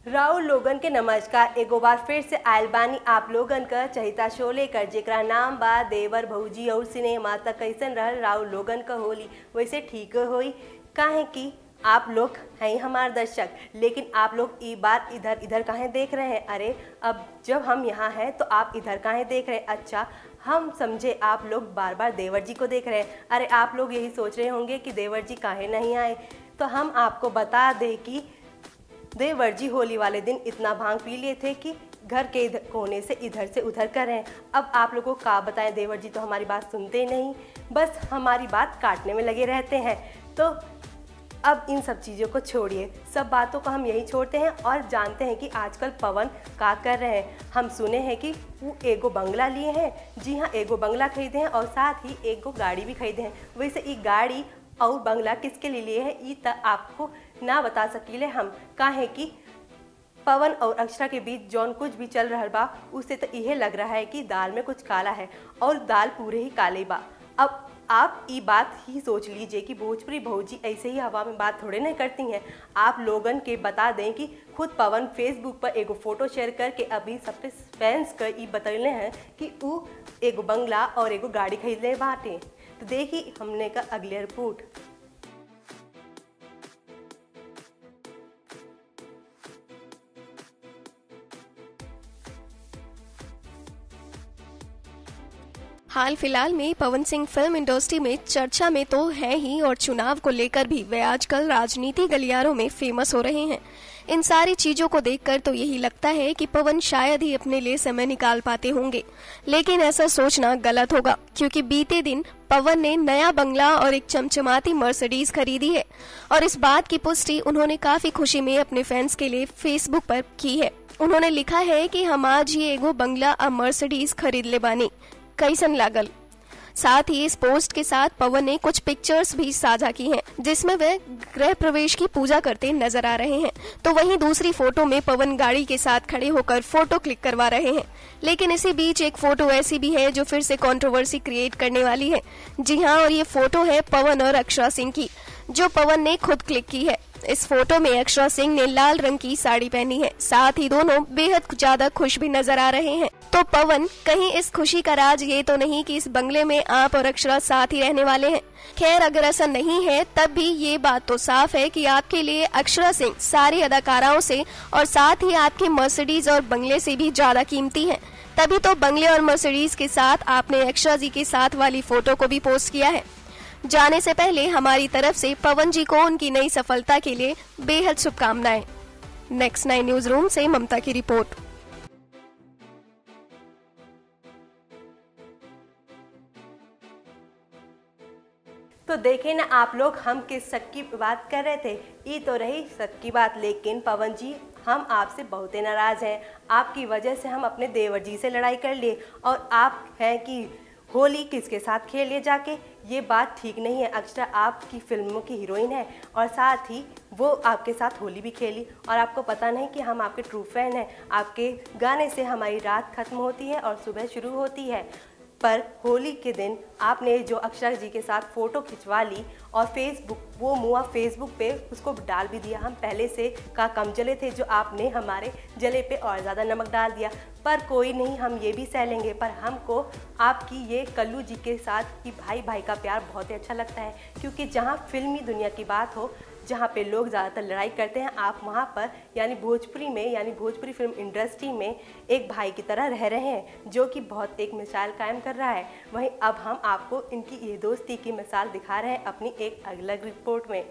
राहुल लोगन के नमस्कार। एगो बार फिर से आयल बानी आप लोगन का चहिता शो लेकर, जेकरा नाम बा देवर भौजी और सिनेमा। तक कैसन रहल राहुल लोगन का होली, वैसे ठीक होई, काहे कि आप लोग हैं हमारे दर्शक। लेकिन आप लोग ई बार इधर इधर काहे देख रहे हैं? अरे अब जब हम यहाँ हैं तो आप इधर काहे देख रहे हैं? अच्छा, हम समझे आप लोग बार बार देवर जी को देख रहे हैं। अरे आप लोग यही सोच रहे होंगे कि देवर जी काहे नहीं आए। तो हम आपको बता दें कि देवर जी होली वाले दिन इतना भांग पी लिए थे कि घर के कोने से इधर से उधर कर रहे हैं। अब आप लोगों को क्या बताएं, देवर जी तो हमारी बात सुनते नहीं, बस हमारी बात काटने में लगे रहते हैं। तो अब इन सब चीज़ों को छोड़िए, सब बातों को हम यही छोड़ते हैं और जानते हैं कि आजकल पवन क्या कर रहे हैं। हम सुने हैं कि वो एगो बंगला लिए हैं। जी हाँ, एगो बंगला खरीदे हैं और साथ ही एगो गाड़ी भी खरीदे हैं। वैसे ये गाड़ी और बंगला किसके लिए लिए हैं, ये आपको ना बता सकीले हम, काहे कि पवन और अक्षरा के बीच जौन कुछ भी चल रहा बा उससे तो यह लग रहा है कि दाल में कुछ काला है और दाल पूरे ही काले बा। अब आप ये बात ही सोच लीजिए कि भोजपुरी भौजी ऐसे ही हवा में बात थोड़े नहीं करती हैं। आप लोगन के बता दें कि खुद पवन फेसबुक पर एगो फोटो शेयर करके अभी सबके फैंस का ये बतैले हैं कि वो एगो बंगला और एगो गाड़ी खरीदले बाटे। तो देखिए हमने का अगले रिपोर्ट। हाल फिलहाल में पवन सिंह फिल्म इंडस्ट्री में चर्चा में तो है ही, और चुनाव को लेकर भी वे आजकल राजनीति गलियारों में फेमस हो रहे हैं। इन सारी चीजों को देखकर तो यही लगता है कि पवन शायद ही अपने लिए समय निकाल पाते होंगे, लेकिन ऐसा सोचना गलत होगा, क्योंकि बीते दिन पवन ने नया बंगला और एक चमचमाती मर्सिडीज खरीदी है। और इस बात की पुष्टि उन्होंने काफी खुशी में अपने फैंस के लिए फेसबुक पर की है। उन्होंने लिखा है कि हम आज ही एगो बंगला और मर्सिडीज खरीद ले बानी, कैसन लागल। साथ ही इस पोस्ट के साथ पवन ने कुछ पिक्चर्स भी साझा की हैं, जिसमें वे गृह प्रवेश की पूजा करते नजर आ रहे हैं। तो वहीं दूसरी फोटो में पवन गाड़ी के साथ खड़े होकर फोटो क्लिक करवा रहे हैं। लेकिन इसी बीच एक फोटो ऐसी भी है जो फिर से कंट्रोवर्सी क्रिएट करने वाली है। जी हाँ, और ये फोटो है पवन और अक्षरा सिंह की, जो पवन ने खुद क्लिक की है। इस फोटो में अक्षरा सिंह ने लाल रंग की साड़ी पहनी है। साथ ही दोनों बेहद ज्यादा खुश भी नजर आ रहे हैं। तो पवन, कहीं इस खुशी का राज ये तो नहीं कि इस बंगले में आप और अक्षरा साथ ही रहने वाले हैं? खैर, अगर ऐसा नहीं है तब भी ये बात तो साफ है कि आपके लिए अक्षरा सिंह सारी अदाकाराओं से और साथ ही आपके मर्सिडीज और बंगले से भी ज्यादा कीमती है। तभी तो बंगले और मर्सिडीज के साथ आपने अक्षरा जी के साथ वाली फोटो को भी पोस्ट किया है। जाने से पहले हमारी तरफ से पवन जी को उनकी नई सफलता के लिए बेहद शुभकामनाएं। नेक्स्ट 9 न्यूज रूम से ममता की रिपोर्ट। तो देखें ना आप लोग, हम किस शक की बात कर रहे थे, ये तो रही शक की बात। लेकिन पवन जी, हम आपसे बहुत ही नाराज हैं। आपकी वजह से हम अपने देवर जी से लड़ाई कर लिए और आप हैं कि होली किसके साथ खेलिए जाके। ये बात ठीक नहीं है। अक्षरा आपकी फिल्मों की हीरोइन है और साथ ही वो आपके साथ होली भी खेली, और आपको पता नहीं कि हम आपके ट्रू फैन हैं। आपके गाने से हमारी रात खत्म होती है और सुबह शुरू होती है। पर होली के दिन आपने जो अक्षरा जी के साथ फ़ोटो खिंचवा ली और वो मुआ फेसबुक पे उसको डाल भी दिया। हम पहले से का कम जले थे, जो आपने हमारे जले पे और ज़्यादा नमक डाल दिया। पर कोई नहीं, हम ये भी सह लेंगे। पर हमको आपकी ये कल्लू जी के साथ कि भाई भाई का प्यार बहुत ही अच्छा लगता है, क्योंकि जहाँ फिल्मी दुनिया की बात हो, जहाँ पे लोग ज़्यादातर लड़ाई करते हैं, आप वहाँ पर यानी भोजपुरी में, यानी भोजपुरी फिल्म इंडस्ट्री में एक भाई की तरह रह रहे हैं, जो कि बहुत एक मिसाल कायम कर रहा है। वहीं अब हम आपको इनकी ये दोस्ती की मिसाल दिखा रहे हैं अपनी एक अलग रिपोर्ट में।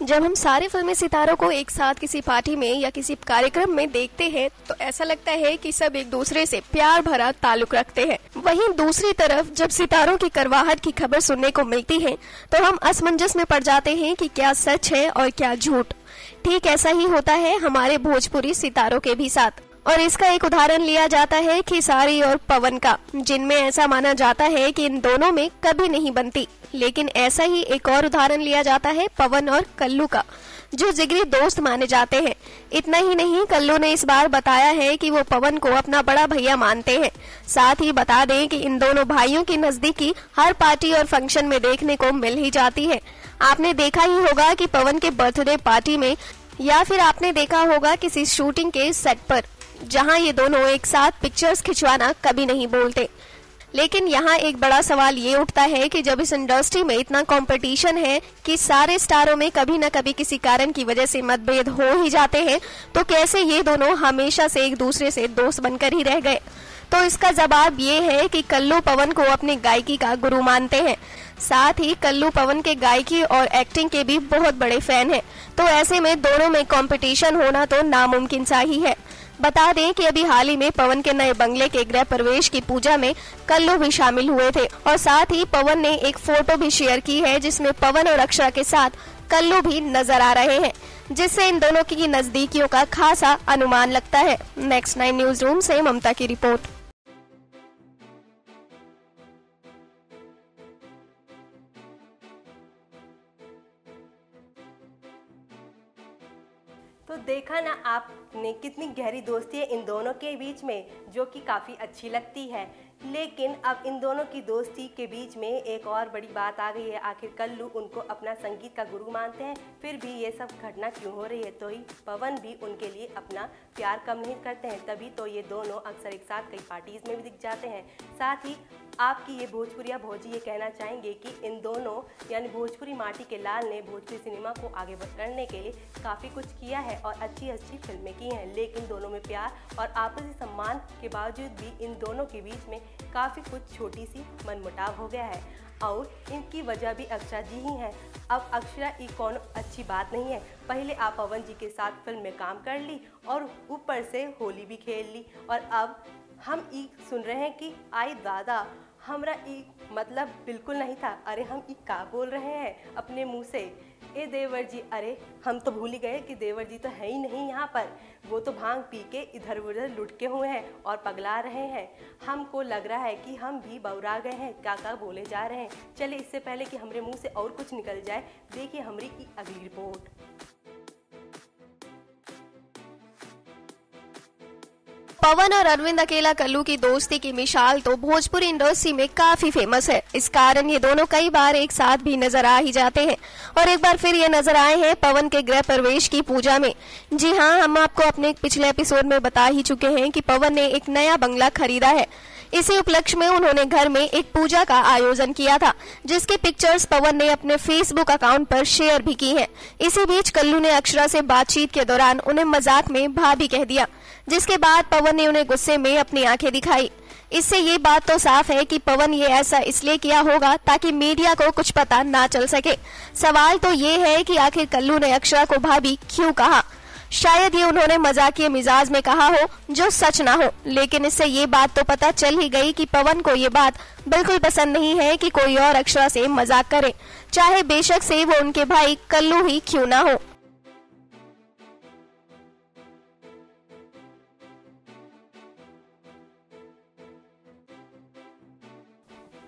जब हम सारे फिल्मी सितारों को एक साथ किसी पार्टी में या किसी कार्यक्रम में देखते हैं तो ऐसा लगता है कि सब एक दूसरे से प्यार भरा ताल्लुक रखते हैं। वहीं दूसरी तरफ जब सितारों की करवाहट की खबर सुनने को मिलती है तो हम असमंजस में पड़ जाते हैं कि क्या सच है और क्या झूठ। ठीक ऐसा ही होता है हमारे भोजपुरी सितारों के भी साथ, और इसका एक उदाहरण लिया जाता है खेसारी और पवन का, जिनमें ऐसा माना जाता है कि इन दोनों में कभी नहीं बनती। लेकिन ऐसा ही एक और उदाहरण लिया जाता है पवन और कल्लू का, जो जिगरी दोस्त माने जाते हैं। इतना ही नहीं, कल्लू ने इस बार बताया है कि वो पवन को अपना बड़ा भैया मानते हैं। साथ ही बता दें कि इन दोनों भाइयों की नजदीकी हर पार्टी और फंक्शन में देखने को मिल ही जाती है। आपने देखा ही होगा कि पवन के बर्थडे पार्टी में या फिर आपने देखा होगा किसी शूटिंग के सेट पर, जहां ये दोनों एक साथ पिक्चर्स खिंचवाना कभी नहीं बोलते। लेकिन यहाँ एक बड़ा सवाल ये उठता है कि जब इस इंडस्ट्री में इतना कंपटीशन है कि सारे स्टारों में कभी न कभी किसी कारण की वजह से मतभेद हो ही जाते हैं, तो कैसे ये दोनों हमेशा से एक दूसरे से दोस्त बनकर ही रह गए। तो इसका जवाब ये है कि कल्लू पवन को अपनी गायकी का गुरु मानते हैं। साथ ही कल्लू पवन के गायकी और एक्टिंग के भी बहुत बड़े फैन हैं। तो ऐसे में दोनों में कंपटीशन होना तो नामुमकिन सा ही है। बता दें कि अभी हाल ही में पवन के नए बंगले के गृह प्रवेश की पूजा में कल्लू भी शामिल हुए थे और साथ ही पवन ने एक फोटो भी शेयर की है जिसमें पवन और अक्षरा के साथ कल्लू भी नजर आ रहे हैं, जिससे इन दोनों की नजदीकियों का खासा अनुमान लगता है। नेक्स्ट 9 न्यूज रूम से ममता की रिपोर्ट। तो देखा ना आपने कितनी गहरी दोस्ती है इन दोनों के बीच में, जो कि काफ़ी अच्छी लगती है। लेकिन अब इन दोनों की दोस्ती के बीच में एक और बड़ी बात आ गई है। आखिर कल्लू उनको अपना संगीत का गुरु मानते हैं, फिर भी ये सब घटना क्यों हो रही है? तो ही पवन भी उनके लिए अपना प्यार कम नहीं करते हैं, तभी तो ये दोनों अक्सर एक साथ कई पार्टीज में भी दिख जाते हैं। साथ ही आपकी ये भोजपुरिया भौजी ये कहना चाहेंगे कि इन दोनों यानी भोजपुरी माटी के लाल ने भोजपुरी सिनेमा को आगे करने के लिए काफ़ी कुछ किया है और अच्छी अच्छी फिल्में की हैं। लेकिन दोनों में प्यार और आपसी सम्मान के बावजूद भी इन दोनों के बीच में काफ़ी कुछ छोटी सी मनमुटाव हो गया है और इनकी वजह भी अक्षरा जी ही हैं। अब अक्षरा ये कौन अच्छी बात नहीं है। पहले आप पवन जी के साथ फिल्म में काम कर ली और ऊपर से होली भी खेल ली, और अब हम ई सुन रहे हैं कि आई दादा हमरा ई मतलब बिल्कुल नहीं था। अरे हम ई का बोल रहे हैं अपने मुंह से? ए देवर जी, अरे हम तो भूल ही गए कि देवर जी तो है ही नहीं यहाँ पर। वो तो भांग पी के इधर उधर लुटके हुए हैं और पगला रहे हैं। हमको लग रहा है कि हम भी बौरा गए हैं, क्या क्या बोले जा रहे हैं। चलिए इससे पहले कि हमारे मुंह से और कुछ निकल जाए, देखिए हमारी की अगली रिपोर्ट। पवन और अरविंद अकेला कल्लू की दोस्ती की मिसाल तो भोजपुरी इंडस्ट्री में काफी फेमस है। इस कारण ये दोनों कई बार एक साथ भी नजर आ ही जाते हैं और एक बार फिर ये नजर आए हैं पवन के गृह प्रवेश की पूजा में। जी हाँ, हम आपको अपने पिछले एपिसोड में बता ही चुके हैं कि पवन ने एक नया बंगला खरीदा है। इसी उपलक्ष्य में उन्होंने घर में एक पूजा का आयोजन किया था, जिसकी पिक्चर्स पवन ने अपने फेसबुक अकाउंट पर शेयर भी की हैं। इसी बीच कल्लू ने अक्षरा से बातचीत के दौरान उन्हें मजाक में भाभी कह दिया, जिसके बाद पवन ने उन्हें गुस्से में अपनी आंखें दिखाई। इससे ये बात तो साफ है कि पवन ये ऐसा इसलिए किया होगा ताकि मीडिया को कुछ पता ना चल सके। सवाल तो ये है कि आखिर कल्लू ने अक्षरा को भाभी क्यों कहा। शायद ये उन्होंने मजाकिया मिजाज में कहा हो जो सच ना हो, लेकिन इससे ये बात तो पता चल ही गई कि पवन को ये बात बिल्कुल पसंद नहीं है कि कोई और अक्षरा से मजाक करे, चाहे बेशक से वो उनके भाई कल्लू ही क्यों ना हो।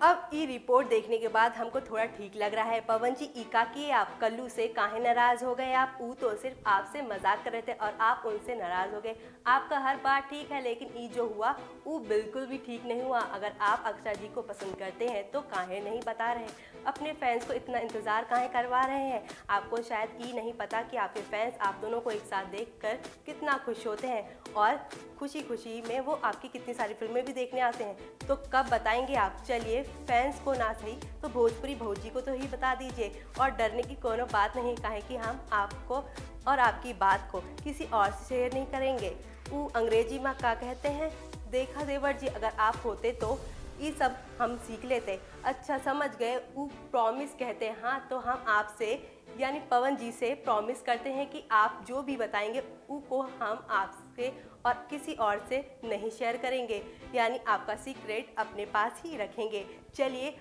अब ये रिपोर्ट देखने के बाद हमको थोड़ा ठीक लग रहा है। पवन जी इका किए आप कल्लू से काहे नाराज हो गए? आप ऊ तो सिर्फ आपसे मजाक कर रहे थे और आप उनसे नाराज हो गए। आपका हर बात ठीक है, लेकिन ये जो हुआ वो बिल्कुल भी ठीक नहीं हुआ। अगर आप अक्षरा जी को पसंद करते हैं तो काहे नहीं बता रहे? अपने फैंस को इतना इंतज़ार काहे करवा रहे हैं? आपको शायद ये नहीं पता कि आपके फैंस आप दोनों को एक साथ देखकर कितना खुश होते हैं और खुशी खुशी में वो आपकी कितनी सारी फिल्में भी देखने आते हैं। तो कब बताएंगे आप? चलिए फैंस को ना सही तो भोजपुरी भौजी को तो ही बता दीजिए। और डरने की कोनो बात नहीं, काहे कि हम आपको और आपकी बात को किसी और से शेयर नहीं करेंगे। वो अंग्रेजी में क्या कहते हैं, देखा देवर जी, अगर आप होते तो ये सब हम सीख लेते। अच्छा समझ गए, वो प्रॉमिस कहते हैं। हाँ, तो हम आपसे यानी पवन जी से प्रॉमिस करते हैं कि आप जो भी बताएंगे वो को हम आपसे और किसी और से नहीं शेयर करेंगे, यानी आपका सीक्रेट अपने पास ही रखेंगे। चलिए,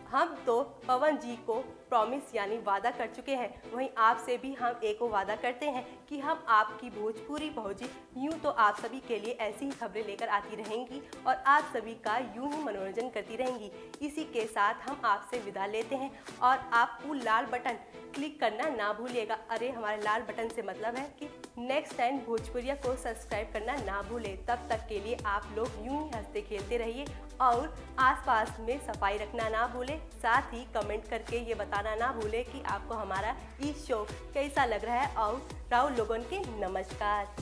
हम तो पवन जी को प्रॉमिस यानी वादा कर चुके हैं, वहीं आपसे भी हम एक वादा करते हैं कि हम आपकी भोजपुरी भौजी यूं तो आप सभी के लिए ऐसी ही खबरें लेकर आती रहेंगी और आप सभी का यूं ही मनोरंजन करती रहेंगी। इसी के साथ हम आपसे विदा लेते हैं और आप वो लाल बटन क्लिक करना ना भूलिएगा। अरे हमारे लाल बटन से मतलब है कि नेक्स्ट टाइम भोजपुरिया को सब्सक्राइब करना ना भूलें। तब तक के लिए आप लोग यूं ही हंसते खेलते रहिए और आसपास में सफाई रखना ना भूलें। साथ ही कमेंट करके ये बताना ना भूलें कि आपको हमारा ये शो कैसा लग रहा है। और राहुल लोगन के नमस्कार।